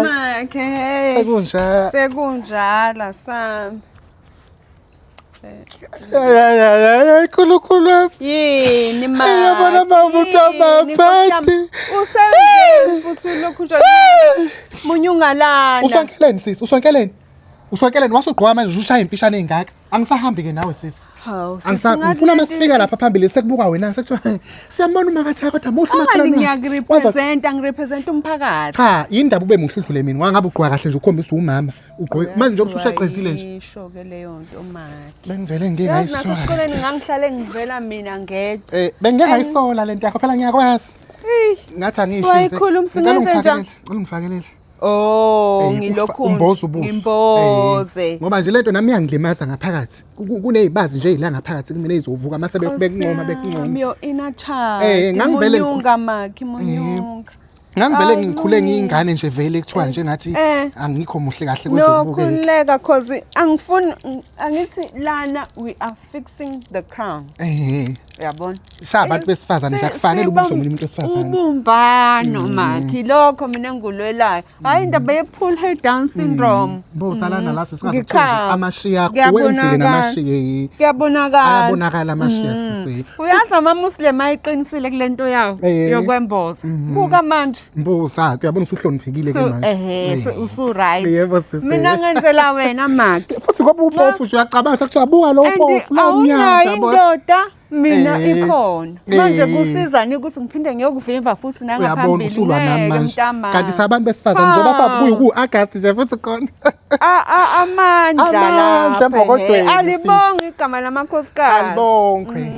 Makhe. Sekunjala sami. Khulukhulu wami. Yini ma? Yabona mama umuntu amabhadi. Usebenze futhi ulokhu nje munyungalana. Uswankeleni sisi, uswankeleni. Uswankeleni wasugqoka manje ushaya imfishane engaka. Angisahambi ke nawe sisi. Hawu. Ngifuna masifika lapha phambili sekubuka wena sekuthiwa siyambona umakathi kodwa muhle makhona. Ngirepresent umphakathi. Cha, indaba ube muhludlule mina. Wangabe ugqoka kahle nje ukhombisa umama. Ugqoka manje njengoba ushaqezile nje. Isho ke leyo nto manje. Bengivele ngingayisola. Esikoleni ngangihlale ngivela mina ngedwa. Bengeke ngayisola lento yakho phela ngiyakwazi. Ngathi angishize. Wayikhuluma singenze njani? Ngifakelele. Oh, ngilokhu ngimboze. Ngoba nje lento nami iyangilimaza ngaphakathi. Kunezibazi nje ezila ngaphakathi kumina ezizovuka mase bekuncoma bekuncoma. Yo inner child. Ngangivele munyunga makhe munyunga. Ngangivele ngikhule ngiyingane nje vele kuthiwa nje ngathi angikho muhle kahle kwezokubukela. Nokhuleka cause angifuni angithi lana we are fixing the crown. Uyabona? Sabantu besifazane nje akufanele ubuswe umuntu wesifazane. Ubumbano makhe lokho mina ngulwelayo. Hayi indaba ye pull her down syndrome. Bosalana la singazothonje amashiya wenzile namashiya. Kuyabonakala amashiya sisi. Uyazi amaMuslim ayiqinisile kulento yawo yokwemboza. Buka manje. Mboza uyabona usuhloniphekile ke manje. Usu right. Yebo sisi. Mina ngenzela wena makhe. Futhi ngoba upofu nje uyacabanga sekuthiwa buka lo pofu lo mnyaka yabo. Mina ikhona manje kusizani ukuthi ngiphinde ngiyokuvimba futhi nangaphambili uyabona usulwa nami manje kanti sabantu besifazane njengoba sabuya ku-August nje futhi khona amandla lapha alibonga igama lamakhosikazi alibongwe